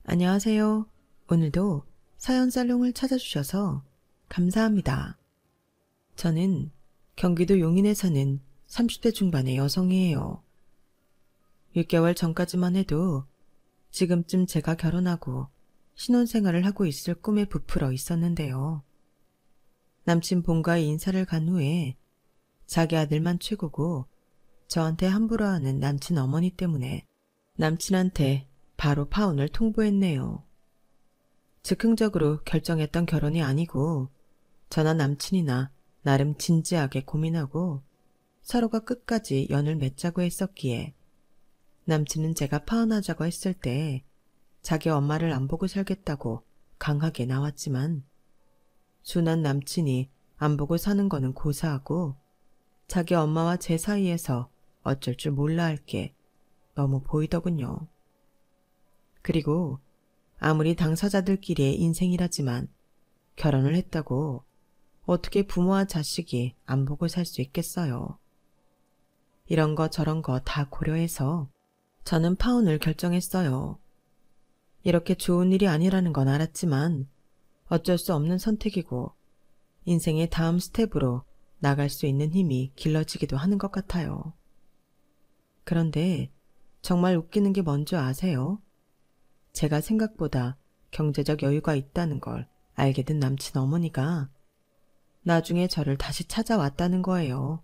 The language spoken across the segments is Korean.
안녕하세요. 오늘도 사연 살롱을 찾아주셔서 감사합니다. 저는 경기도 용인에 사는 30대 중반의 여성이에요. 6개월 전까지만 해도 지금쯤 제가 결혼하고 신혼생활을 하고 있을 꿈에 부풀어 있었는데요. 남친 본가에 인사를 간 후에 자기 아들만 최고고 저한테 함부로 하는 남친 어머니 때문에 남친한테 바로 파혼을 통보했네요. 즉흥적으로 결정했던 결혼이 아니고 저나 남친이나 나름 진지하게 고민하고 서로가 끝까지 연을 맺자고 했었기에 남친은 제가 파혼하자고 했을 때 자기 엄마를 안 보고 살겠다고 강하게 나왔지만 순한 남친이 안 보고 사는 거는 고사하고 자기 엄마와 제 사이에서 어쩔 줄 몰라 할 게 너무 보이더군요. 그리고 아무리 당사자들끼리의 인생이라지만 결혼을 했다고 어떻게 부모와 자식이 안 보고 살 수 있겠어요. 이런 거 저런 거 다 고려해서 저는 파혼을 결정했어요. 이렇게 좋은 일이 아니라는 건 알았지만 어쩔 수 없는 선택이고 인생의 다음 스텝으로 나갈 수 있는 힘이 길러지기도 하는 것 같아요. 그런데 정말 웃기는 게 뭔지 아세요? 제가 생각보다 경제적 여유가 있다는 걸 알게 된 남친 어머니가 나중에 저를 다시 찾아왔다는 거예요.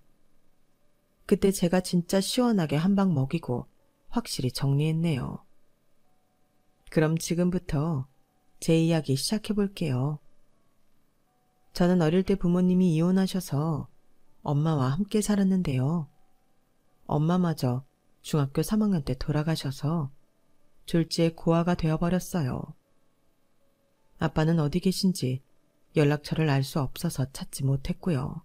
그때 제가 진짜 시원하게 한 방 먹이고 확실히 정리했네요. 그럼 지금부터 제 이야기 시작해 볼게요. 저는 어릴 때 부모님이 이혼하셔서 엄마와 함께 살았는데요. 엄마마저 중학교 3학년 때 돌아가셔서 졸지에 고아가 되어버렸어요. 아빠는 어디 계신지 연락처를 알 수 없어서 찾지 못했고요.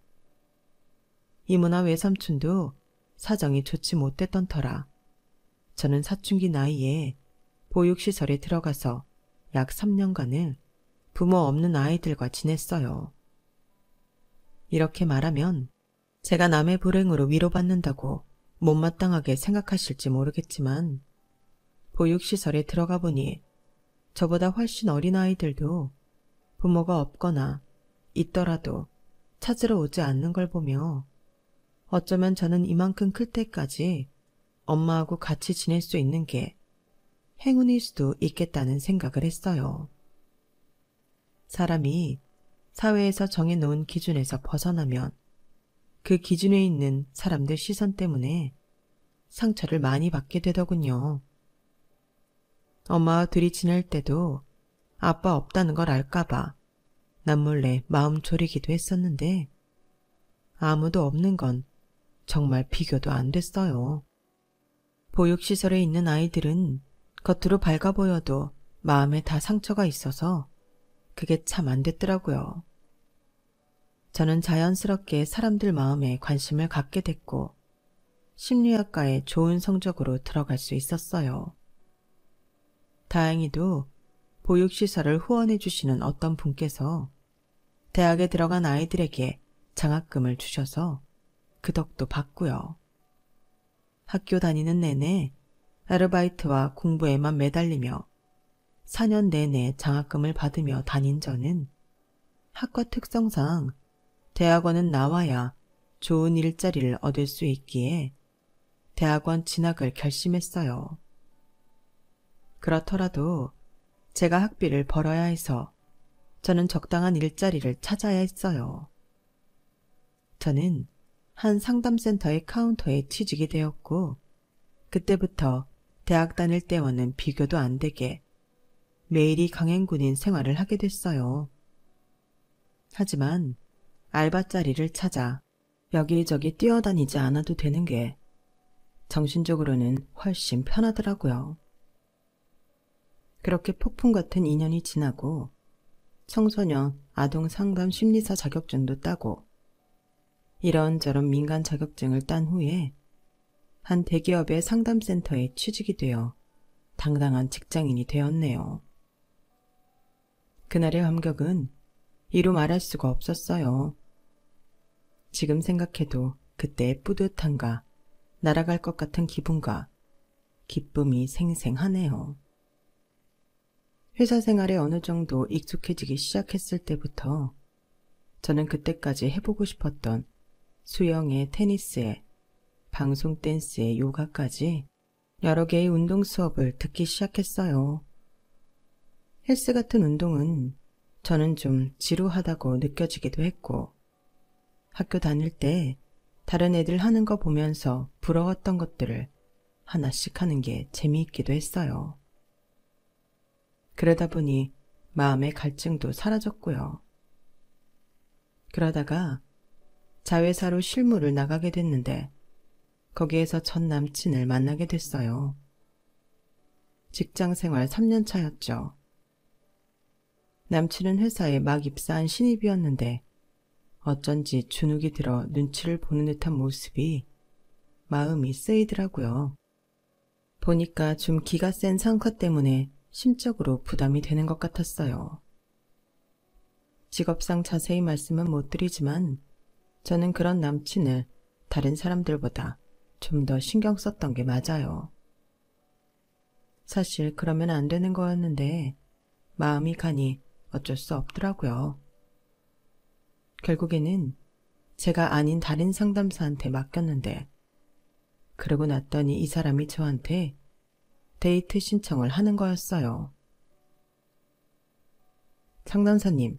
이모나 외삼촌도 사정이 좋지 못했던 터라 저는 사춘기 나이에 보육시설에 들어가서 약 3년간을 부모 없는 아이들과 지냈어요. 이렇게 말하면 제가 남의 불행으로 위로받는다고 못마땅하게 생각하실지 모르겠지만 보육시설에 들어가 보니 저보다 훨씬 어린 아이들도 부모가 없거나 있더라도 찾으러 오지 않는 걸 보며 어쩌면 저는 이만큼 클 때까지 엄마하고 같이 지낼 수 있는 게 행운일 수도 있겠다는 생각을 했어요. 사람이 사회에서 정해놓은 기준에서 벗어나면 그 기준에 있는 사람들 시선 때문에 상처를 많이 받게 되더군요. 엄마와 둘이 지낼 때도 아빠 없다는 걸 알까봐 남몰래 마음 졸이기도 했었는데 아무도 없는 건 정말 비교도 안 됐어요. 보육시설에 있는 아이들은 겉으로 밝아 보여도 마음에 다 상처가 있어서 그게 참 안 됐더라고요. 저는 자연스럽게 사람들 마음에 관심을 갖게 됐고 심리학과에 좋은 성적으로 들어갈 수 있었어요. 다행히도 보육시설을 후원해 주시는 어떤 분께서 대학에 들어간 아이들에게 장학금을 주셔서 그 덕도 봤고요. 학교 다니는 내내 아르바이트와 공부에만 매달리며 4년 내내 장학금을 받으며 다닌 저는 학과 특성상 대학원은 나와야 좋은 일자리를 얻을 수 있기에 대학원 진학을 결심했어요. 그렇더라도 제가 학비를 벌어야 해서 저는 적당한 일자리를 찾아야 했어요. 저는 한 상담센터의 카운터에 취직이 되었고 그때부터 대학 다닐 때와는 비교도 안 되게 매일이 강행군인 생활을 하게 됐어요. 하지만 알바자리를 찾아 여기저기 뛰어다니지 않아도 되는 게 정신적으로는 훨씬 편하더라고요. 그렇게 폭풍 같은 2년이 지나고 청소년 아동 상담 심리사 자격증도 따고 이런저런 민간 자격증을 딴 후에 한 대기업의 상담센터에 취직이 되어 당당한 직장인이 되었네요. 그날의 감격은 이루 말할 수가 없었어요. 지금 생각해도 그때의 뿌듯함과 날아갈 것 같은 기분과 기쁨이 생생하네요. 회사 생활에 어느 정도 익숙해지기 시작했을 때부터 저는 그때까지 해보고 싶었던 수영에 테니스에 방송 댄스에 요가까지 여러 개의 운동 수업을 듣기 시작했어요. 헬스 같은 운동은 저는 좀 지루하다고 느껴지기도 했고, 학교 다닐 때 다른 애들 하는 거 보면서 부러웠던 것들을 하나씩 하는 게 재미있기도 했어요. 그러다 보니 마음의 갈증도 사라졌고요. 그러다가 자회사로 실무를 나가게 됐는데 거기에서 전 남친을 만나게 됐어요. 직장 생활 3년 차였죠. 남친은 회사에 막 입사한 신입이었는데 어쩐지 주눅이 들어 눈치를 보는 듯한 모습이 마음이 쓰이더라고요. 보니까 좀 기가 센 상사 때문에 심적으로 부담이 되는 것 같았어요. 직업상 자세히 말씀은 못 드리지만 저는 그런 남친을 다른 사람들보다 좀 더 신경 썼던 게 맞아요. 사실 그러면 안 되는 거였는데 마음이 가니 어쩔 수 없더라고요. 결국에는 제가 아닌 다른 상담사한테 맡겼는데 그러고 났더니 이 사람이 저한테 데이트 신청을 하는 거였어요. 상담사님,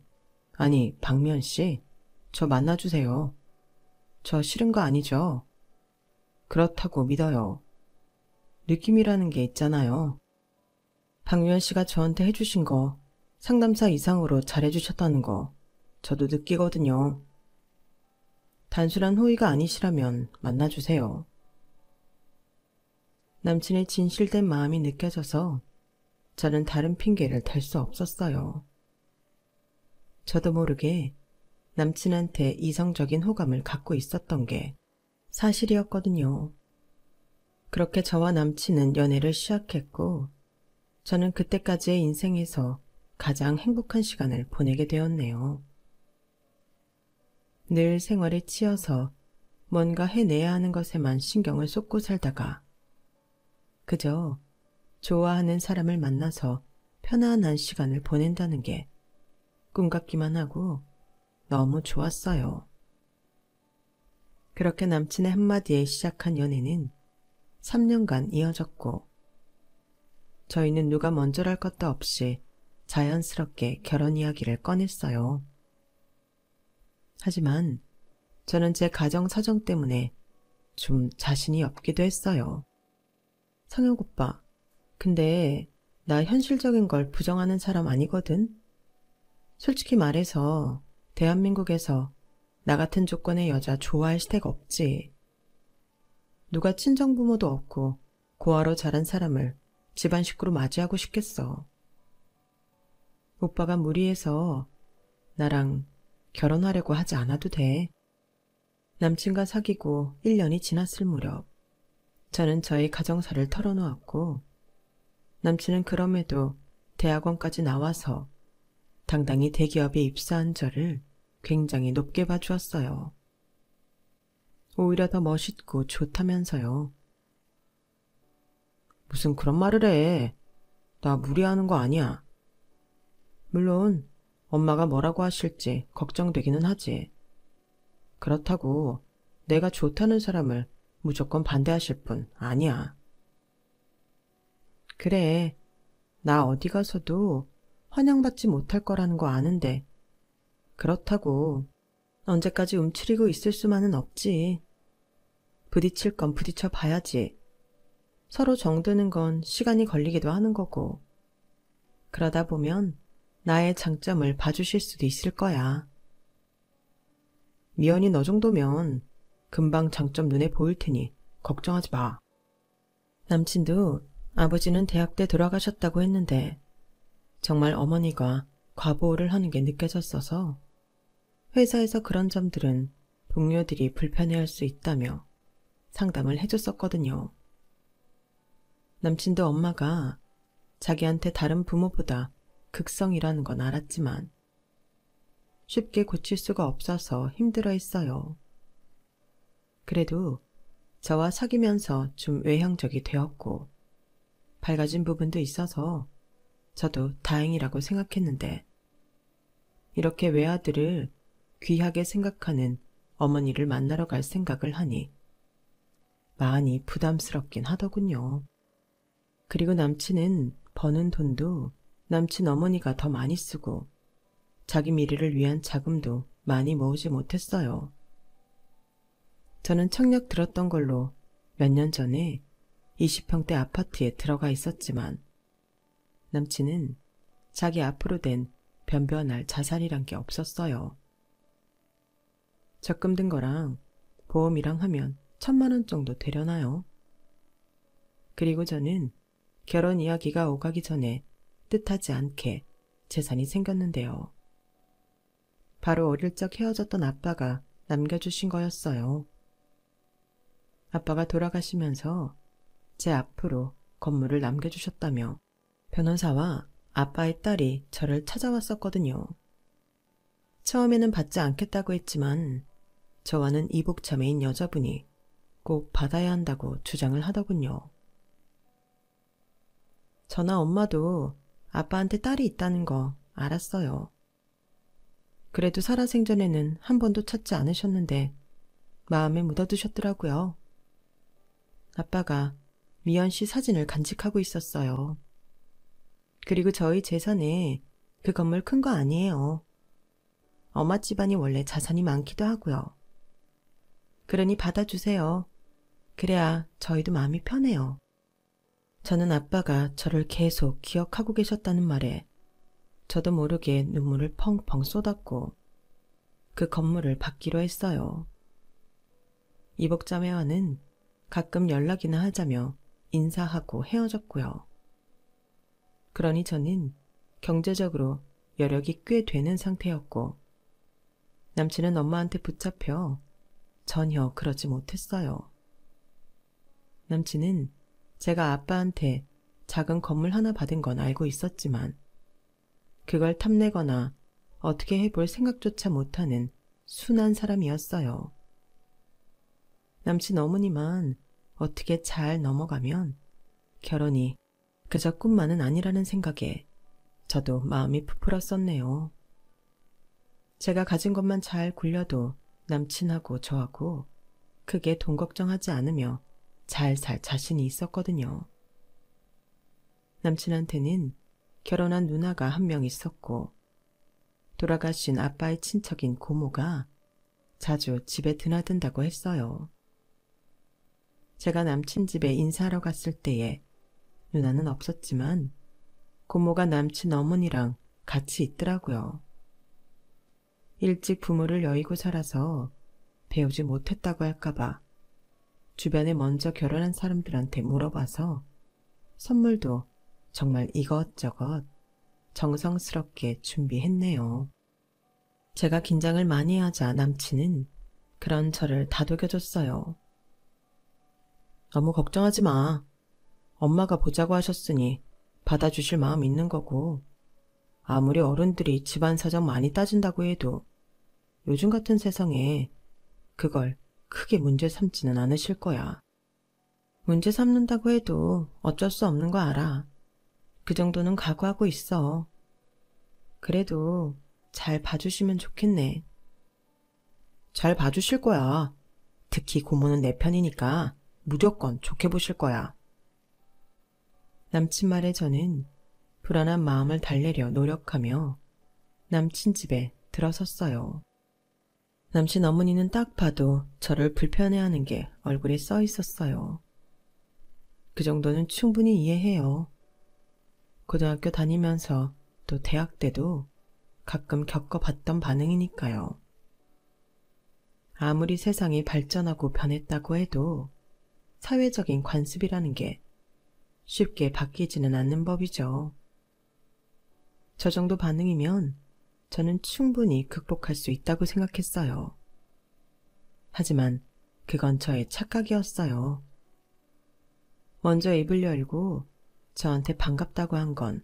아니 박미연 씨, 저 만나주세요. 저 싫은 거 아니죠? 그렇다고 믿어요. 느낌이라는 게 있잖아요. 박미연 씨가 저한테 해주신 거 상담사 이상으로 잘해주셨다는 거 저도 느끼거든요. 단순한 호의가 아니시라면 만나주세요. 남친의 진실된 마음이 느껴져서 저는 다른 핑계를 댈 수 없었어요. 저도 모르게 남친한테 이성적인 호감을 갖고 있었던 게 사실이었거든요. 그렇게 저와 남친은 연애를 시작했고 저는 그때까지의 인생에서 가장 행복한 시간을 보내게 되었네요. 늘 생활에 치여서 뭔가 해내야 하는 것에만 신경을 쏟고 살다가 그저 좋아하는 사람을 만나서 편안한 시간을 보낸다는 게 꿈 같기만 하고 너무 좋았어요. 그렇게 남친의 한마디에 시작한 연애는 3년간 이어졌고 저희는 누가 먼저랄 것도 없이 자연스럽게 결혼 이야기를 꺼냈어요. 하지만 저는 제 가정 사정 때문에 좀 자신이 없기도 했어요. 상혁 오빠, 근데 나 현실적인 걸 부정하는 사람 아니거든? 솔직히 말해서 대한민국에서 나 같은 조건의 여자 좋아할 시대가 없지. 누가 친정부모도 없고 고아로 자란 사람을 집안 식구로 맞이하고 싶겠어. 오빠가 무리해서 나랑 결혼하려고 하지 않아도 돼. 남친과 사귀고 1년이 지났을 무렵 저는 저의 가정사를 털어놓았고 남친은 그럼에도 대학원까지 나와서 당당히 대기업에 입사한 저를 굉장히 높게 봐주었어요. 오히려 더 멋있고 좋다면서요. 무슨 그런 말을 해. 나 무리하는 거 아니야. 물론 엄마가 뭐라고 하실지 걱정되기는 하지. 그렇다고 내가 좋다는 사람을 무조건 반대하실 분 아니야. 그래, 나 어디 가서도 환영받지 못할 거라는 거 아는데 그렇다고 언제까지 움츠리고 있을 수만은 없지. 부딪힐 건 부딪혀 봐야지. 서로 정드는 건 시간이 걸리기도 하는 거고. 그러다 보면 나의 장점을 봐주실 수도 있을 거야. 미연이 너 정도면 금방 장점 눈에 보일 테니 걱정하지 마. 남친도 아버지는 대학 때 돌아가셨다고 했는데 정말 어머니가 과보호를 하는 게 느껴졌어서 회사에서 그런 점들은 동료들이 불편해할 수 있다며 상담을 해줬었거든요. 남친도 엄마가 자기한테 다른 부모보다 극성이라는 건 알았지만 쉽게 고칠 수가 없어서 힘들어 했어요. 그래도 저와 사귀면서 좀 외향적이 되었고 밝아진 부분도 있어서 저도 다행이라고 생각했는데 이렇게 외아들을 귀하게 생각하는 어머니를 만나러 갈 생각을 하니 많이 부담스럽긴 하더군요. 그리고 남친은 버는 돈도 남친 어머니가 더 많이 쓰고 자기 미래를 위한 자금도 많이 모으지 못했어요. 저는 청력 들었던 걸로 몇 년 전에 20평대 아파트에 들어가 있었지만 남친은 자기 앞으로 된 변변할 자산이란 게 없었어요. 적금 든 거랑 보험이랑 하면 1,000만 원 정도 되려나요? 그리고 저는 결혼 이야기가 오가기 전에 뜻하지 않게 재산이 생겼는데요. 바로 어릴 적 헤어졌던 아빠가 남겨주신 거였어요. 아빠가 돌아가시면서 제 앞으로 건물을 남겨주셨다며 변호사와 아빠의 딸이 저를 찾아왔었거든요. 처음에는 받지 않겠다고 했지만 저와는 이복자매인 여자분이 꼭 받아야 한다고 주장을 하더군요. 저나 엄마도 아빠한테 딸이 있다는 거 알았어요. 그래도 살아생전에는 한 번도 찾지 않으셨는데 마음에 묻어두셨더라고요. 아빠가 미연 씨 사진을 간직하고 있었어요. 그리고 저희 재산에 그 건물 큰 거 아니에요. 엄마 집안이 원래 자산이 많기도 하고요. 그러니 받아주세요. 그래야 저희도 마음이 편해요. 저는 아빠가 저를 계속 기억하고 계셨다는 말에 저도 모르게 눈물을 펑펑 쏟았고 그 건물을 받기로 했어요. 이복자매와는 가끔 연락이나 하자며 인사하고 헤어졌고요. 그러니 저는 경제적으로 여력이 꽤 되는 상태였고 남친은 엄마한테 붙잡혀 전혀 그러지 못했어요. 남친은 제가 아빠한테 작은 건물 하나 받은 건 알고 있었지만 그걸 탐내거나 어떻게 해볼 생각조차 못하는 순한 사람이었어요. 남친 어머니만 어떻게 잘 넘어가면 결혼이 그저 꿈만은 아니라는 생각에 저도 마음이 부풀었었네요. 제가 가진 것만 잘 굴려도 남친하고 저하고 크게 돈 걱정하지 않으며 잘 살 자신이 있었거든요. 남친한테는 결혼한 누나가 한 명 있었고 돌아가신 아빠의 친척인 고모가 자주 집에 드나든다고 했어요. 제가 남친 집에 인사하러 갔을 때에 누나는 없었지만 고모가 남친 어머니랑 같이 있더라고요. 일찍 부모를 여의고 살아서 배우지 못했다고 할까봐 주변에 먼저 결혼한 사람들한테 물어봐서 선물도 정말 이것저것 정성스럽게 준비했네요. 제가 긴장을 많이 하자 남친은 그런 저를 다독여줬어요. 너무 걱정하지 마. 엄마가 보자고 하셨으니 받아주실 마음 있는 거고 아무리 어른들이 집안 사정 많이 따진다고 해도 요즘 같은 세상에 그걸 크게 문제 삼지는 않으실 거야. 문제 삼는다고 해도 어쩔 수 없는 거 알아. 그 정도는 각오하고 있어. 그래도 잘 봐주시면 좋겠네. 잘 봐주실 거야. 특히 고모는 내 편이니까 무조건 좋게 보실 거야. 남친 말에 저는 불안한 마음을 달래려 노력하며 남친 집에 들어섰어요. 남친 어머니는 딱 봐도 저를 불편해하는 게 얼굴에 써 있었어요. 그 정도는 충분히 이해해요. 고등학교 다니면서 또 대학 때도 가끔 겪어봤던 반응이니까요. 아무리 세상이 발전하고 변했다고 해도 사회적인 관습이라는 게 쉽게 바뀌지는 않는 법이죠. 저 정도 반응이면 저는 충분히 극복할 수 있다고 생각했어요. 하지만 그건 저의 착각이었어요. 먼저 입을 열고 저한테 반갑다고 한 건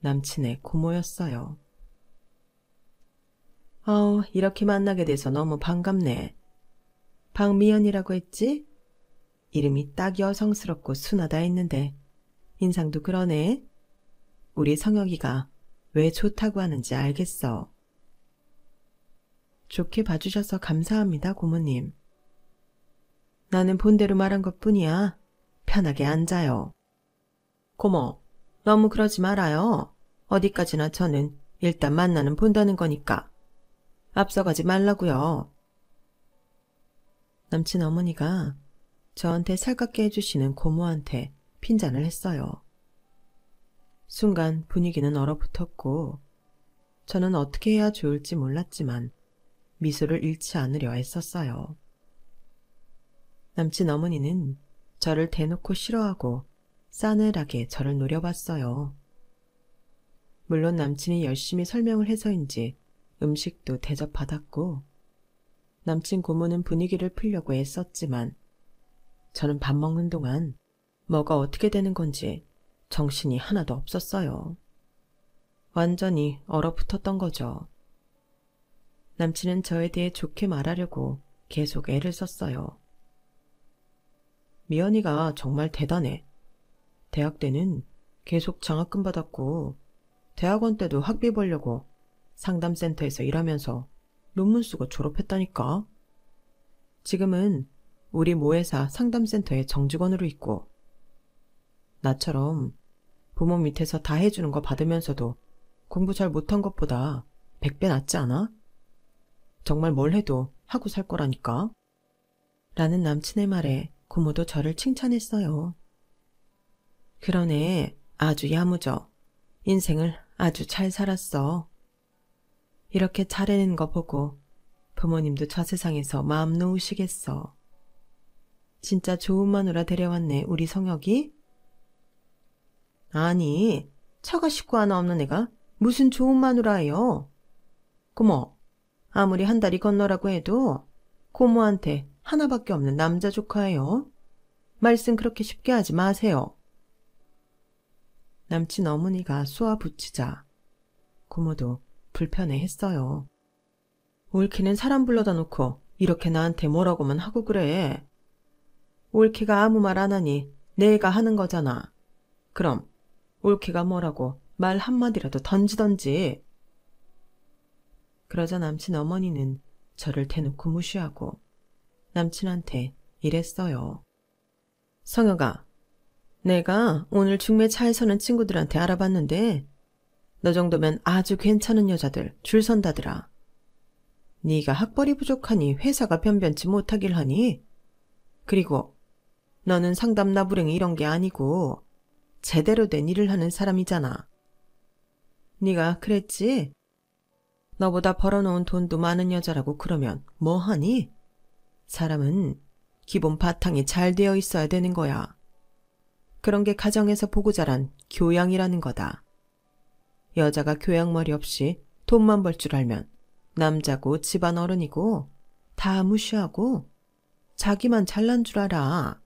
남친의 고모였어요. 이렇게 만나게 돼서 너무 반갑네. 박미연이라고 했지? 이름이 딱 여성스럽고 순하다 했는데 인상도 그러네. 우리 성혁이가 왜 좋다고 하는지 알겠어. 좋게 봐주셔서 감사합니다, 고모님. 나는 본대로 말한 것뿐이야. 편하게 앉아요. 고모, 너무 그러지 말아요. 어디까지나 저는 일단 만나는 본다는 거니까. 앞서가지 말라고요. 남친 어머니가 저한테 살갑게 해주시는 고모한테 핀잔을 했어요. 순간 분위기는 얼어붙었고 저는 어떻게 해야 좋을지 몰랐지만 미소를 잃지 않으려 애썼어요. 남친 어머니는 저를 대놓고 싫어하고 싸늘하게 저를 노려봤어요. 물론 남친이 열심히 설명을 해서인지 음식도 대접받았고 남친 고모는 분위기를 풀려고 애썼지만 저는 밥 먹는 동안 뭐가 어떻게 되는 건지 정신이 하나도 없었어요. 완전히 얼어붙었던 거죠. 남친은 저에 대해 좋게 말하려고 계속 애를 썼어요. 미연이가 정말 대단해. 대학 때는 계속 장학금 받았고 대학원 때도 학비 벌려고 상담센터에서 일하면서 논문 쓰고 졸업했다니까. 지금은 우리 모회사 상담센터에 정직원으로 있고 나처럼 부모 밑에서 다 해주는 거 받으면서도 공부 잘 못한 것보다 100배 낫지 않아? 정말 뭘 해도 하고 살 거라니까. 라는 남친의 말에 고모도 저를 칭찬했어요. 그러네, 아주 야무져. 인생을 아주 잘 살았어. 이렇게 잘해낸 거 보고 부모님도 저 세상에서 마음 놓으시겠어. 진짜 좋은 마누라 데려왔네, 우리 성혁이? 아니, 처가 식구 하나 없는 애가 무슨 좋은 마누라예요. 고모, 아무리 한 다리 건너라고 해도 고모한테 하나밖에 없는 남자 조카예요. 말씀 그렇게 쉽게 하지 마세요. 남친 어머니가 쏘아붙이자 고모도 불편해했어요. 올케는 사람 불러다 놓고 이렇게 나한테 뭐라고만 하고 그래. 올케가 아무 말 안 하니 내가 하는 거잖아. 그럼 올케가 뭐라고 말 한마디라도 던지던지. 그러자 남친 어머니는 저를 대놓고 무시하고 남친한테 이랬어요. 성혁아, 내가 오늘 중매차에 서는 친구들한테 알아봤는데 너 정도면 아주 괜찮은 여자들 줄 선다더라. 네가 학벌이 부족하니 회사가 변변치 못하길 하니? 그리고 너는 상담 나부랭이 이런 게 아니고 제대로 된 일을 하는 사람이잖아. 네가 그랬지? 너보다 벌어놓은 돈도 많은 여자라고 그러면 뭐 하니? 사람은 기본 바탕이 잘 되어 있어야 되는 거야. 그런 게 가정에서 보고 자란 교양이라는 거다. 여자가 교양머리 없이 돈만 벌 줄 알면 남자고 집안 어른이고 다 무시하고 자기만 잘난 줄 알아.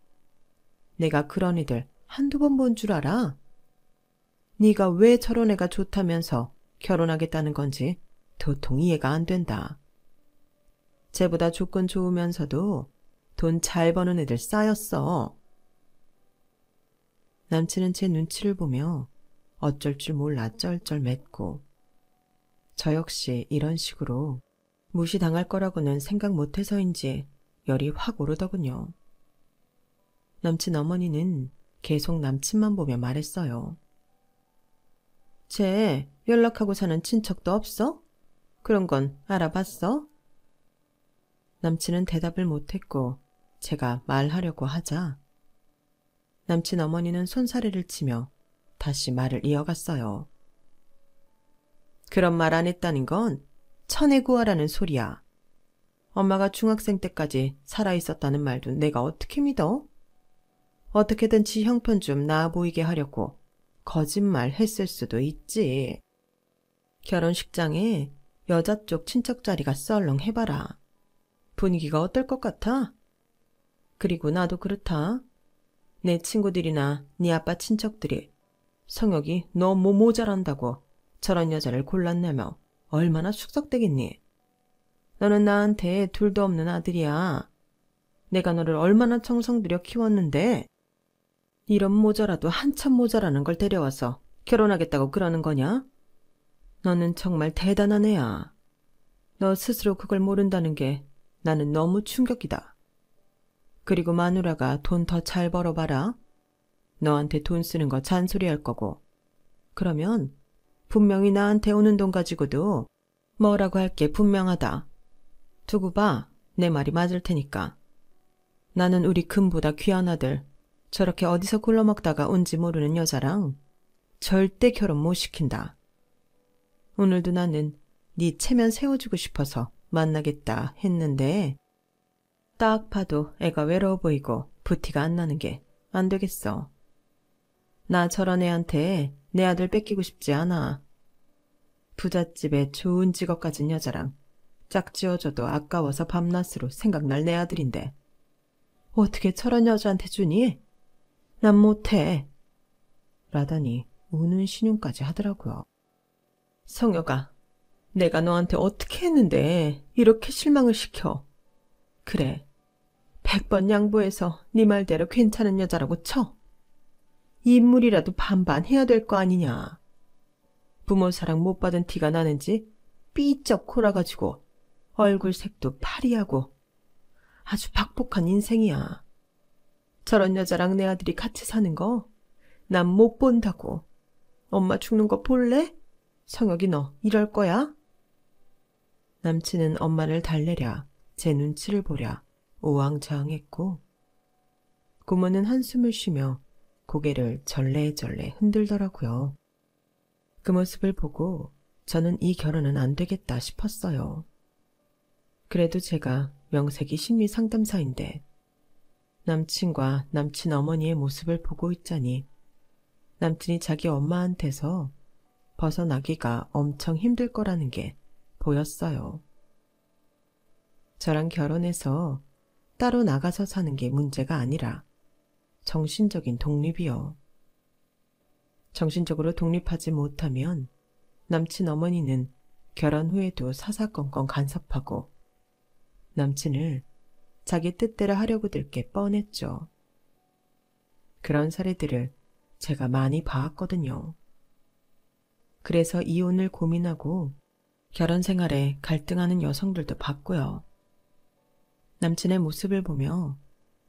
내가 그런 애들 한두 번 본 줄 알아? 네가 왜 저런 애가 좋다면서 결혼하겠다는 건지 도통 이해가 안 된다. 쟤보다 조건 좋으면서도 돈 잘 버는 애들 쌓였어. 남친은 제 눈치를 보며 어쩔 줄 몰라 쩔쩔맸고 저 역시 이런 식으로 무시당할 거라고는 생각 못해서인지 열이 확 오르더군요. 남친 어머니는 계속 남친만 보며 말했어요. 쟤 연락하고 사는 친척도 없어? 그런 건 알아봤어? 남친은 대답을 못했고 제가 말하려고 하자 남친 어머니는 손사래를 치며 다시 말을 이어갔어요. 그런 말 안 했다는 건 천혜구하라는 소리야. 엄마가 중학생 때까지 살아있었다는 말도 내가 어떻게 믿어? 어떻게든 지 형편 좀 나아 보이게 하려고 거짓말 했을 수도 있지. 결혼식장에 여자 쪽 친척 자리가 썰렁 해봐라. 분위기가 어떨 것 같아? 그리고 나도 그렇다. 내 친구들이나 네 아빠 친척들이 성혁이 너무 모자란다고 저런 여자를 골랐냐며 얼마나 축석되겠니? 너는 나한테 둘도 없는 아들이야. 내가 너를 얼마나 정성 들여 키웠는데 이런 모자라도 한참 모자라는 걸 데려와서 결혼하겠다고 그러는 거냐? 너는 정말 대단한 애야. 너 스스로 그걸 모른다는 게 나는 너무 충격이다. 그리고 마누라가 돈 더 잘 벌어봐라. 너한테 돈 쓰는 거 잔소리할 거고. 그러면 분명히 나한테 오는 돈 가지고도 뭐라고 할 게 분명하다. 두고 봐. 내 말이 맞을 테니까. 나는 우리 금보다 귀한 아들, 저렇게 어디서 굴러먹다가 온지 모르는 여자랑 절대 결혼 못 시킨다. 오늘도 나는 네 체면 세워주고 싶어서 만나겠다 했는데 딱 봐도 애가 외로워 보이고 부티가 안 나는 게 안 되겠어. 나 저런 애한테 내 아들 뺏기고 싶지 않아. 부잣집에 좋은 직업 가진 여자랑 짝지어줘도 아까워서 밤낮으로 생각날 내 아들인데 어떻게 저런 여자한테 주니? 난 못해. 라더니 우는 신용까지 하더라고요. 성혁아, 내가 너한테 어떻게 했는데 이렇게 실망을 시켜. 그래, 100번 양보해서 네 말대로 괜찮은 여자라고 쳐. 인물이라도 반반 해야 될 거 아니냐. 부모 사랑 못 받은 티가 나는지 삐쩍 골아가지고 얼굴 색도 파리하고 아주 박복한 인생이야. 저런 여자랑 내 아들이 같이 사는 거 난 못 본다고. 엄마 죽는 거 볼래? 성혁이 너 이럴 거야? 남친은 엄마를 달래랴 제 눈치를 보랴 우왕좌왕했고 고모는 한숨을 쉬며 고개를 절레절레 흔들더라고요. 그 모습을 보고 저는 이 결혼은 안 되겠다 싶었어요. 그래도 제가 명색이 심리상담사인데 남친과 남친 어머니의 모습을 보고 있자니 남친이 자기 엄마한테서 벗어나기가 엄청 힘들 거라는 게 보였어요. 저랑 결혼해서 따로 나가서 사는 게 문제가 아니라 정신적인 독립이요. 정신적으로 독립하지 못하면 남친 어머니는 결혼 후에도 사사건건 간섭하고 남친을 자기 뜻대로 하려고 들 게 뻔했죠. 그런 사례들을 제가 많이 봐왔거든요. 그래서 이혼을 고민하고 결혼 생활에 갈등하는 여성들도 봤고요. 남친의 모습을 보며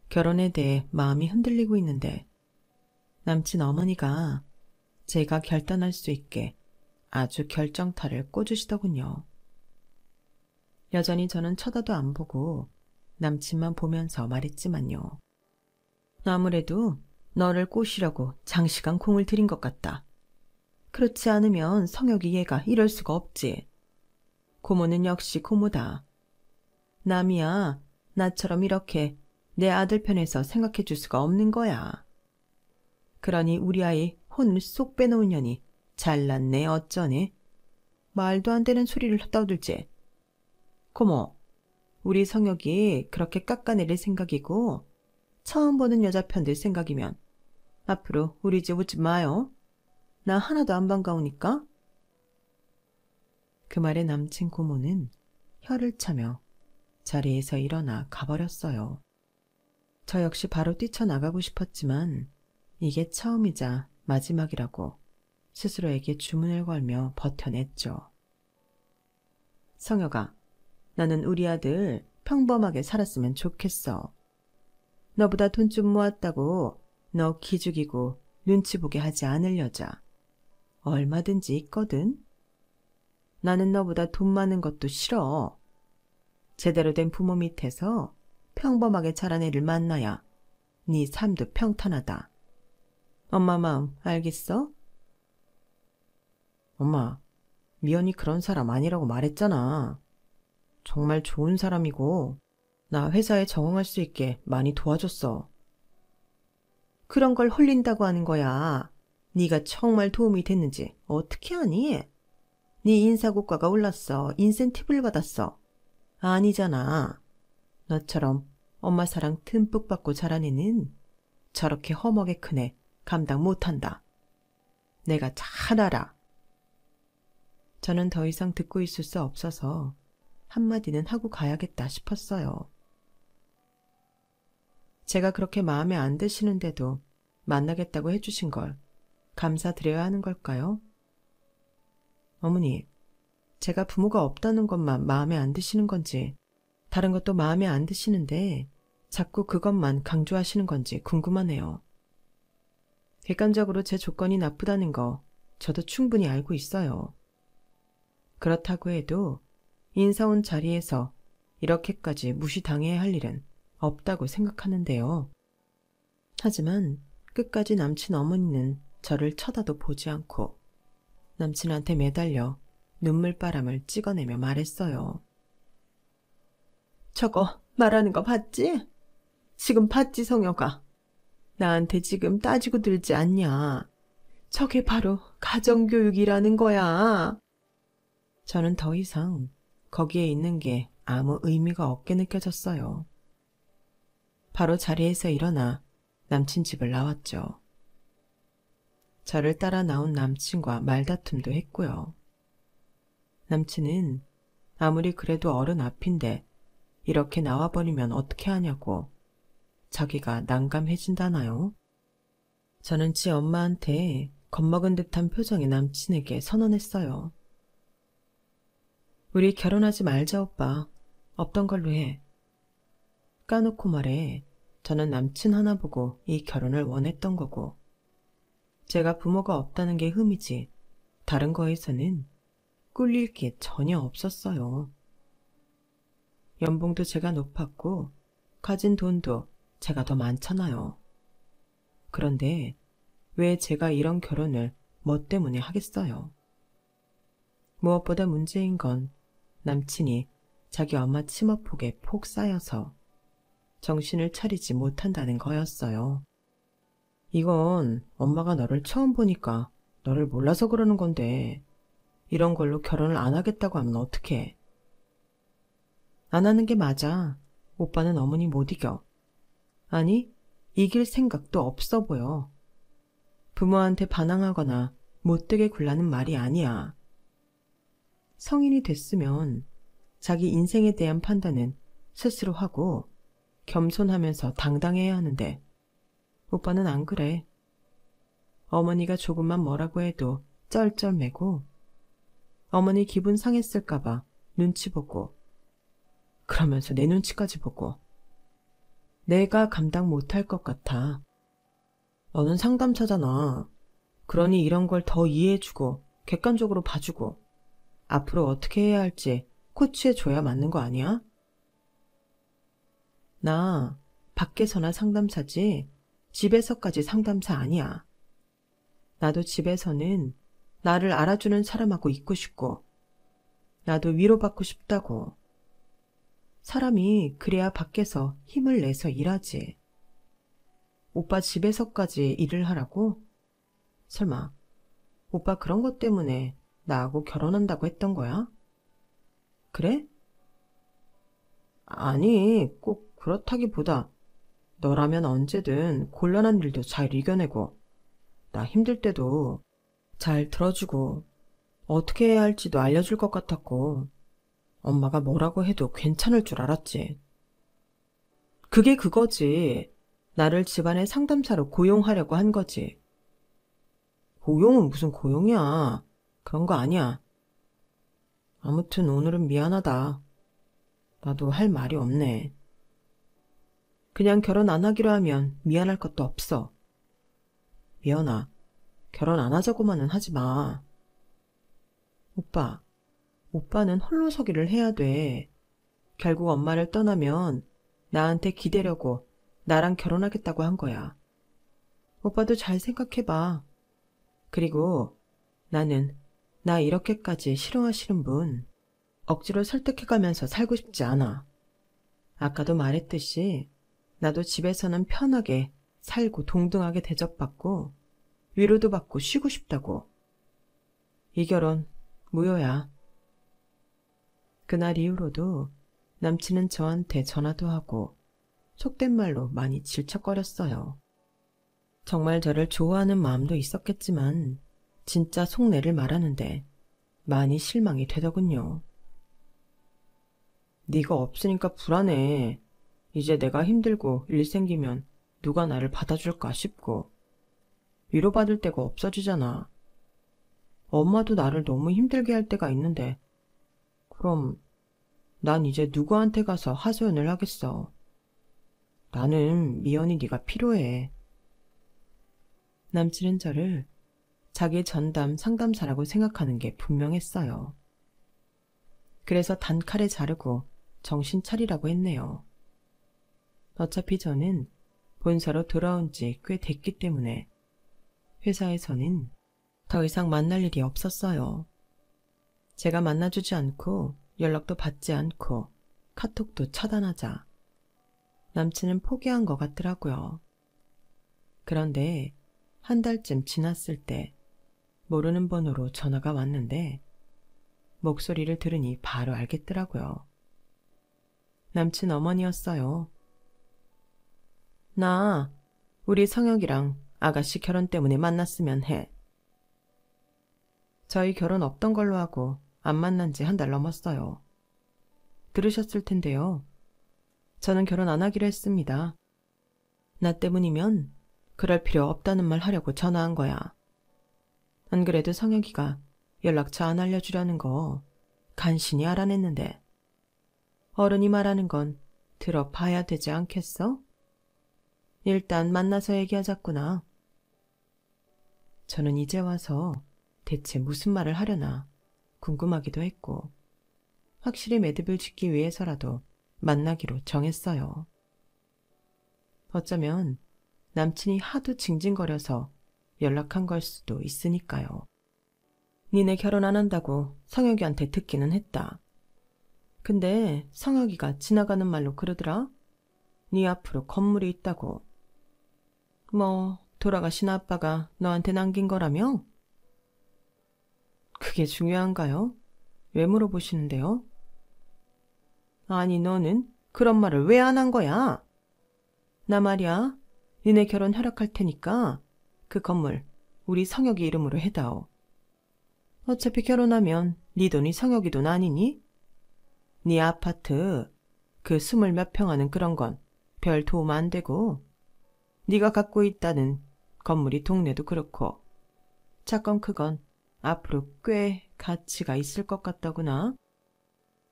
결혼에 대해 마음이 흔들리고 있는데 남친 어머니가 제가 결단할 수 있게 아주 결정타를 꽂으시더군요. 여전히 저는 쳐다도 안 보고 남친만 보면서 말했지만요. 아무래도 너를 꼬시려고 장시간 공을 들인 것 같다. 그렇지 않으면 성혁이 얘가 이럴 수가 없지. 고모는 역시 고모다. 남이야 나처럼 이렇게 내 아들 편에서 생각해 줄 수가 없는 거야. 그러니 우리 아이 혼을 쏙 빼놓은 년이 잘났네 어쩌네. 말도 안 되는 소리를 떠들지. 고모, 우리 성혁이 그렇게 깎아내릴 생각이고 처음 보는 여자 편 들 생각이면 앞으로 우리 집 오지 마요. 나 하나도 안 반가우니까. 그 말에 남친 고모는 혀를 차며 자리에서 일어나 가버렸어요. 저 역시 바로 뛰쳐나가고 싶었지만 이게 처음이자 마지막이라고 스스로에게 주문을 걸며 버텨냈죠. 성혁아, 나는 우리 아들 평범하게 살았으면 좋겠어. 너보다 돈 좀 모았다고 너 기죽이고 눈치 보게 하지 않을 여자 얼마든지 있거든. 나는 너보다 돈 많은 것도 싫어. 제대로 된 부모 밑에서 평범하게 자란 애를 만나야 네 삶도 평탄하다. 엄마 마음 알겠어? 엄마, 미연이 그런 사람 아니라고 말했잖아. 정말 좋은 사람이고 나 회사에 적응할 수 있게 많이 도와줬어. 그런 걸 홀린다고 하는 거야. 네가 정말 도움이 됐는지 어떻게 아니? 네 인사고과가 올랐어. 인센티브를 받았어. 아니잖아. 너처럼 엄마 사랑 듬뿍 받고 자란 애는 저렇게 허먹에 큰 애 감당 못한다. 내가 잘 알아. 저는 더 이상 듣고 있을 수 없어서 한마디는 하고 가야겠다 싶었어요. 제가 그렇게 마음에 안 드시는데도 만나겠다고 해주신 걸 감사드려야 하는 걸까요? 어머니, 제가 부모가 없다는 것만 마음에 안 드시는 건지 다른 것도 마음에 안 드시는데 자꾸 그것만 강조하시는 건지 궁금하네요. 객관적으로 제 조건이 나쁘다는 거 저도 충분히 알고 있어요. 그렇다고 해도 인사 온 자리에서 이렇게까지 무시당해야 할 일은 없다고 생각하는데요. 하지만 끝까지 남친 어머니는 저를 쳐다도 보지 않고 남친한테 매달려 눈물바람을 찍어내며 말했어요. 저거 말하는 거 봤지? 지금 봤지, 성혁아? 나한테 지금 따지고 들지 않냐? 저게 바로 가정교육이라는 거야. 저는 더 이상 거기에 있는 게 아무 의미가 없게 느껴졌어요. 바로 자리에서 일어나 남친 집을 나왔죠. 저를 따라 나온 남친과 말다툼도 했고요. 남친은 아무리 그래도 어른 앞인데 이렇게 나와버리면 어떻게 하냐고 자기가 난감해진다나요? 저는 지 엄마한테 겁먹은 듯한 표정의 남친에게 선언했어요. 우리 결혼하지 말자, 오빠. 없던 걸로 해. 까놓고 말해 저는 남친 하나 보고 이 결혼을 원했던 거고 제가 부모가 없다는 게 흠이지 다른 거에서는 꿀릴 게 전혀 없었어요. 연봉도 제가 높았고 가진 돈도 제가 더 많잖아요. 그런데 왜 제가 이런 결혼을 뭐 때문에 하겠어요? 무엇보다 문제인 건 남친이 자기 엄마 치마폭에 폭 쌓여서 정신을 차리지 못한다는 거였어요. 이건 엄마가 너를 처음 보니까 너를 몰라서 그러는 건데 이런 걸로 결혼을 안 하겠다고 하면 어떡해? 안 하는 게 맞아. 오빠는 어머니 못 이겨. 아니, 이길 생각도 없어 보여. 부모한테 반항하거나 못되게 굴라는 말이 아니야. 성인이 됐으면 자기 인생에 대한 판단은 스스로 하고 겸손하면서 당당해야 하는데 오빠는 안 그래. 어머니가 조금만 뭐라고 해도 쩔쩔매고 어머니 기분 상했을까봐 눈치 보고 그러면서 내 눈치까지 보고 내가 감당 못할 것 같아. 너는 상담사잖아. 그러니 이런 걸 더 이해해주고 객관적으로 봐주고 앞으로 어떻게 해야 할지 코치해줘야 맞는 거 아니야? 나 밖에서나 상담사지 집에서까지 상담사 아니야. 나도 집에서는 나를 알아주는 사람하고 있고 싶고 나도 위로받고 싶다고. 사람이 그래야 밖에서 힘을 내서 일하지. 오빠 집에서까지 일을 하라고? 설마 오빠 그런 것 때문에 나하고 결혼한다고 했던 거야? 그래? 아니, 꼭 그렇다기보다 너라면 언제든 곤란한 일도 잘 이겨내고 나 힘들 때도 잘 들어주고 어떻게 해야 할지도 알려줄 것 같았고 엄마가 뭐라고 해도 괜찮을 줄 알았지. 그게 그거지. 나를 집안의 상담사로 고용하려고 한 거지. 고용은 무슨 고용이야. 그런 거 아니야. 아무튼 오늘은 미안하다. 나도 할 말이 없네. 그냥 결혼 안 하기로 하면 미안할 것도 없어. 미연아, 결혼 안 하자고만은 하지 마. 오빠는 홀로서기를 해야 돼. 결국 엄마를 떠나면 나한테 기대려고 나랑 결혼하겠다고 한 거야. 오빠도 잘 생각해봐. 그리고 나는 나 이렇게까지 싫어하시는 분 억지로 설득해가면서 살고 싶지 않아. 아까도 말했듯이 나도 집에서는 편하게 살고 동등하게 대접받고 위로도 받고 쉬고 싶다고. 이 결혼 무효야. 그날 이후로도 남친은 저한테 전화도 하고 속된 말로 많이 질척거렸어요. 정말 저를 좋아하는 마음도 있었겠지만 진짜 속내를 말하는데 많이 실망이 되더군요. 네가 없으니까 불안해. 이제 내가 힘들고 일 생기면 누가 나를 받아줄까 싶고 위로받을 데가 없어지잖아. 엄마도 나를 너무 힘들게 할 때가 있는데 그럼 난 이제 누구한테 가서 하소연을 하겠어. 나는 미연이 네가 필요해. 남친은 저를 자기 전담 상담사라고 생각하는 게 분명했어요. 그래서 단칼에 자르고 정신 차리라고 했네요. 어차피 저는 본사로 돌아온 지 꽤 됐기 때문에 회사에서는 더 이상 만날 일이 없었어요. 제가 만나주지 않고 연락도 받지 않고 카톡도 차단하자 남친은 포기한 것 같더라고요. 그런데 한 달쯤 지났을 때 모르는 번호로 전화가 왔는데 목소리를 들으니 바로 알겠더라고요. 남친 어머니였어요. 나 우리 성혁이랑 아가씨 결혼 때문에 만났으면 해. 저희 결혼 없던 걸로 하고 안 만난 지 한 달 넘었어요. 들으셨을 텐데요. 저는 결혼 안 하기로 했습니다. 나 때문이면 그럴 필요 없다는 말 하려고 전화한 거야. 안 그래도 성혁이가 연락처 안 알려주려는 거 간신히 알아냈는데 어른이 말하는 건 들어봐야 되지 않겠어? 일단 만나서 얘기하자꾸나. 저는 이제 와서 대체 무슨 말을 하려나 궁금하기도 했고 확실히 매듭을 짓기 위해서라도 만나기로 정했어요. 어쩌면 남친이 하도 징징거려서 연락한 걸 수도 있으니까요. 니네 결혼 안 한다고 성혁이한테 듣기는 했다. 근데 성혁이가 지나가는 말로 그러더라. 네 앞으로 건물이 있다고. 뭐 돌아가신 아빠가 너한테 남긴 거라며? 그게 중요한가요? 왜 물어보시는데요? 아니 너는 그런 말을 왜 안 한 거야? 나 말이야. 니네 결혼 허락할 테니까 그 건물 우리 성혁이 이름으로 해다오. 어차피 결혼하면 네 돈이 성혁이 돈 아니니? 네 아파트 그 20몇 평 하는 그런 건 별 도움 안 되고 네가 갖고 있다는 건물이 동네도 그렇고 차건 크건 앞으로 꽤 가치가 있을 것 같더구나.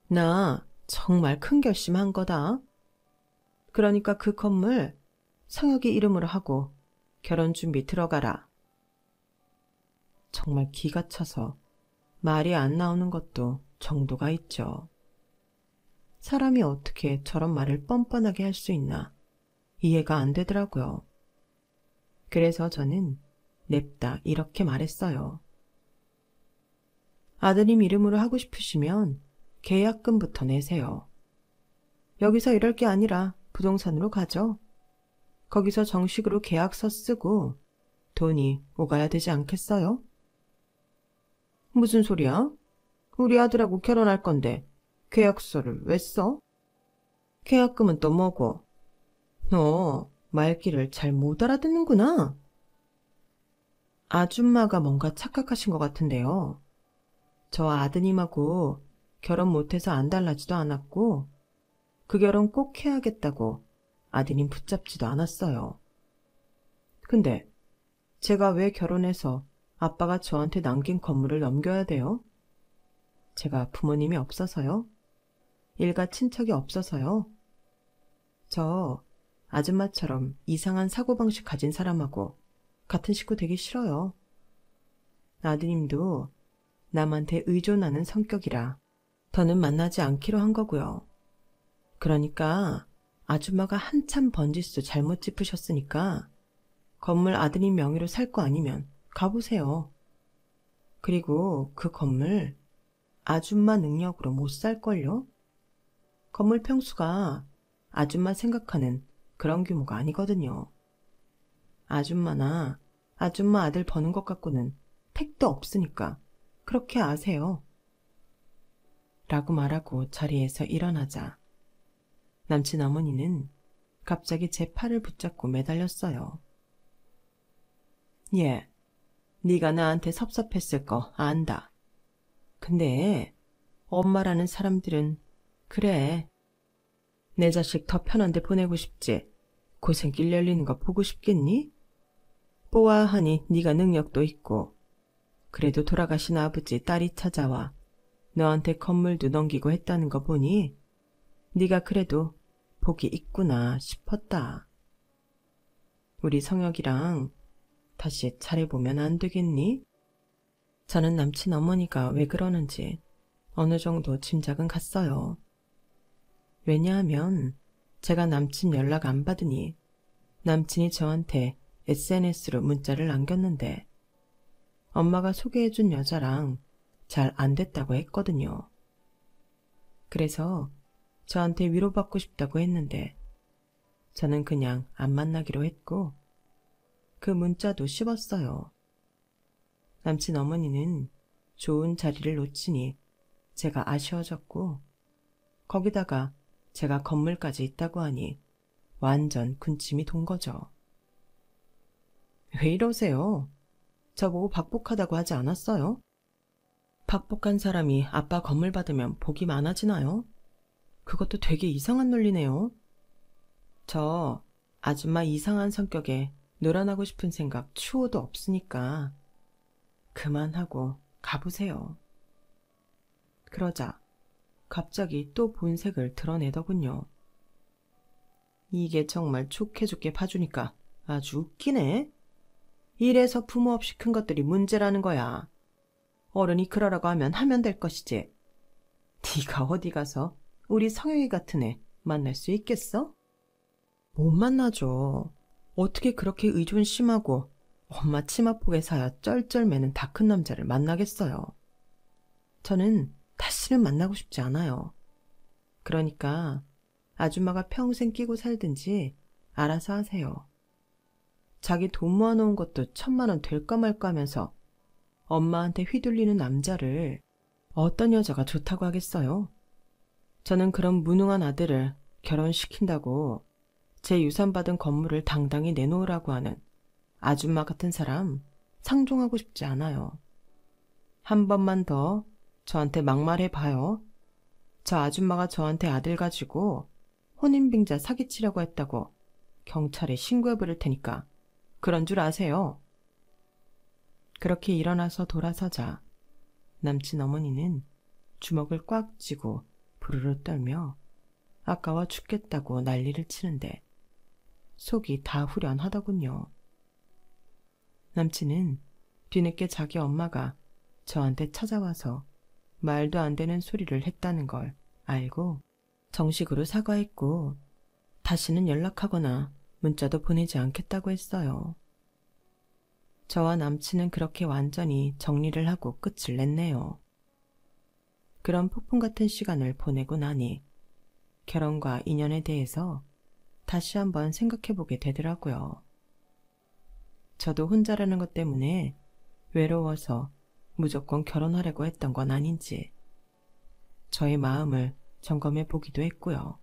나 정말 큰 결심한 거다. 그러니까 그 건물 성혁이 이름으로 하고 결혼 준비 들어가라. 정말 기가 차서 말이 안 나오는 것도 정도가 있죠. 사람이 어떻게 저런 말을 뻔뻔하게 할 수 있나 이해가 안 되더라고요. 그래서 저는 냅다 이렇게 말했어요. 아드님 이름으로 하고 싶으시면 계약금부터 내세요. 여기서 이럴 게 아니라 부동산으로 가죠. 거기서 정식으로 계약서 쓰고 돈이 오가야 되지 않겠어요? 무슨 소리야? 우리 아들하고 결혼할 건데 계약서를 왜 써? 계약금은 또 뭐고? 너 말귀를 잘 못 알아듣는구나. 아줌마가 뭔가 착각하신 것 같은데요. 저 아드님하고 결혼 못해서 안 달라지도 않았고 그 결혼 꼭 해야겠다고 아드님 붙잡지도 않았어요. 근데 제가 왜 결혼해서 아빠가 저한테 남긴 건물을 넘겨야 돼요? 제가 부모님이 없어서요? 일가 친척이 없어서요? 저 아줌마처럼 이상한 사고방식 가진 사람하고 같은 식구 되기 싫어요. 아드님도 남한테 의존하는 성격이라 더는 만나지 않기로 한 거고요. 그러니까 아줌마가 한참 번지수 잘못 짚으셨으니까 건물 아드님 명의로 살 거 아니면 가보세요. 그리고 그 건물 아줌마 능력으로 못 살걸요? 건물 평수가 아줌마 생각하는 그런 규모가 아니거든요. 아줌마나 아줌마 아들 버는 것 갖고는 택도 없으니까 그렇게 아세요. 라고 말하고 자리에서 일어나자 남친 어머니는 갑자기 제 팔을 붙잡고 매달렸어요. 예, 네가 나한테 섭섭했을 거 안다. 근데 엄마라는 사람들은 그래. 내 자식 더 편한 데 보내고 싶지. 고생 길 열리는 거 보고 싶겠니? 뽀아하니 네가 능력도 있고 그래도 돌아가신 아버지 딸이 찾아와 너한테 건물도 넘기고 했다는 거 보니 네가 그래도 복이 있구나 싶었다. 우리 성혁이랑 다시 잘해보면 안 되겠니? 저는 남친 어머니가 왜 그러는지 어느 정도 짐작은 갔어요. 왜냐하면 제가 남친 연락 안 받으니 남친이 저한테 SNS로 문자를 남겼는데 엄마가 소개해준 여자랑 잘 안 됐다고 했거든요. 그래서 저한테 위로받고 싶다고 했는데 저는 그냥 안 만나기로 했고 그 문자도 씹었어요. 남친 어머니는 좋은 자리를 놓치니 제가 아쉬워졌고 거기다가 제가 건물까지 있다고 하니 완전 군침이 돈 거죠. 왜 이러세요? 저보고 박복하다고 하지 않았어요? 박복한 사람이 아빠 건물 받으면 복이 많아지나요? 그것도 되게 이상한 논리네요. 저 아줌마 이상한 성격에 놀아나고 싶은 생각 추호도 없으니까 그만하고 가보세요. 그러자 갑자기 또 본색을 드러내더군요. 이게 정말 좋게 좋게 봐주니까 아주 웃기네. 이래서 부모 없이 큰 것들이 문제라는 거야. 어른이 그러라고 하면 될 것이지. 네가 어디 가서 우리 성혁이 같은 애 만날 수 있겠어? 못 만나죠. 어떻게 그렇게 의존 심하고 엄마 치마폭에 사야 쩔쩔매는 다 큰 남자를 만나겠어요. 저는 다시는 만나고 싶지 않아요. 그러니까 아줌마가 평생 끼고 살든지 알아서 하세요. 자기 돈 모아놓은 것도 1,000만 원 될까 말까 하면서 엄마한테 휘둘리는 남자를 어떤 여자가 좋다고 하겠어요? 저는 그런 무능한 아들을 결혼시킨다고 제 유산받은 건물을 당당히 내놓으라고 하는 아줌마 같은 사람 상종하고 싶지 않아요. 한 번만 더 저한테 막말해봐요. 저 아줌마가 저한테 아들 가지고 혼인빙자 사기치려고 했다고 경찰에 신고해버릴 테니까 그런 줄 아세요. 그렇게 일어나서 돌아서자 남친 어머니는 주먹을 꽉 쥐고 부르르 떨며 아까워 죽겠다고 난리를 치는데 속이 다 후련하더군요. 남친은 뒤늦게 자기 엄마가 저한테 찾아와서 말도 안 되는 소리를 했다는 걸 알고 정식으로 사과했고 다시는 연락하거나 문자도 보내지 않겠다고 했어요. 저와 남친은 그렇게 완전히 정리를 하고 끝을 냈네요. 그런 폭풍 같은 시간을 보내고 나니 결혼과 인연에 대해서 다시 한번 생각해보게 되더라고요. 저도 혼자라는 것 때문에 외로워서 무조건 결혼하려고 했던 건 아닌지 저의 마음을 점검해 보기도 했고요.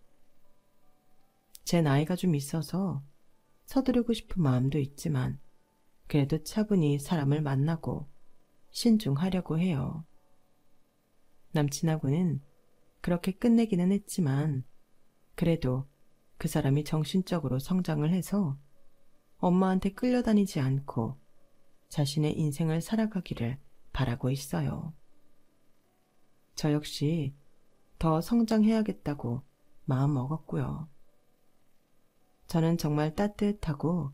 제 나이가 좀 있어서 서두르고 싶은 마음도 있지만 그래도 차분히 사람을 만나고 신중하려고 해요. 남친하고는 그렇게 끝내기는 했지만 그래도 그 사람이 정신적으로 성장을 해서 엄마한테 끌려다니지 않고 자신의 인생을 살아가기를 바라고 있어요. 저 역시 더 성장해야겠다고 마음 먹었고요. 저는 정말 따뜻하고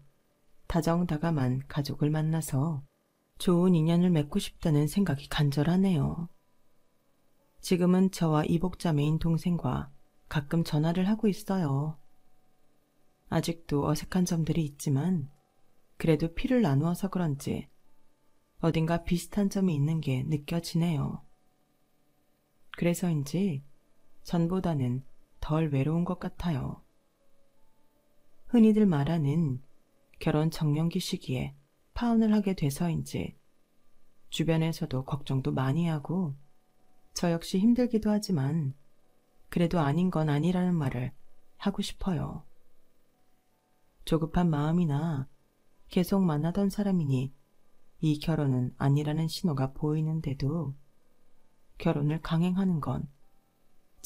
다정다감한 가족을 만나서 좋은 인연을 맺고 싶다는 생각이 간절하네요. 지금은 저와 이복자매인 동생과 가끔 전화를 하고 있어요. 아직도 어색한 점들이 있지만 그래도 피를 나누어서 그런지 어딘가 비슷한 점이 있는 게 느껴지네요. 그래서인지 전보다는 덜 외로운 것 같아요. 흔히들 말하는 결혼 정년기 시기에 파혼을 하게 돼서인지 주변에서도 걱정도 많이 하고 저 역시 힘들기도 하지만 그래도 아닌 건 아니라는 말을 하고 싶어요. 조급한 마음이나 계속 만나던 사람이니 이 결혼은 아니라는 신호가 보이는데도 결혼을 강행하는 건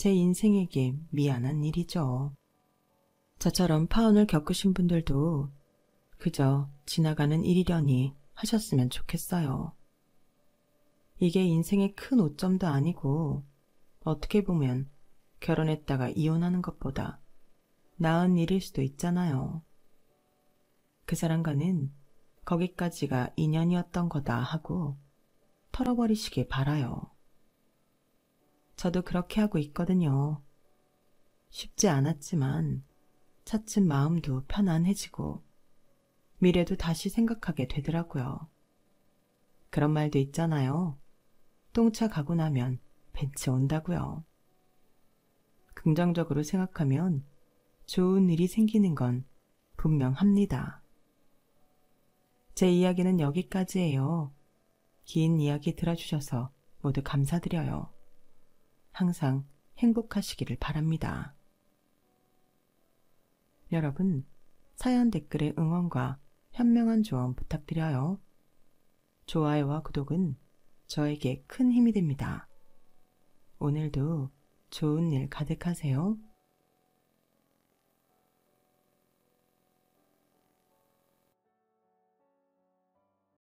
제 인생에게 미안한 일이죠. 저처럼 파혼을 겪으신 분들도 그저 지나가는 일이려니 하셨으면 좋겠어요. 이게 인생의 큰 오점도 아니고 어떻게 보면 결혼했다가 이혼하는 것보다 나은 일일 수도 있잖아요. 그 사람과는 거기까지가 인연이었던 거다 하고 털어버리시길 바라요. 저도 그렇게 하고 있거든요. 쉽지 않았지만 차츰 마음도 편안해지고 미래도 다시 생각하게 되더라고요. 그런 말도 있잖아요. 똥차 가고 나면 벤츠 온다고요. 긍정적으로 생각하면 좋은 일이 생기는 건 분명합니다. 제 이야기는 여기까지예요. 긴 이야기 들어주셔서 모두 감사드려요. 항상 행복하시기를 바랍니다. 여러분, 사연 댓글에 응원과 현명한 조언 부탁드려요. 좋아요와 구독은 저에게 큰 힘이 됩니다. 오늘도 좋은 일 가득하세요.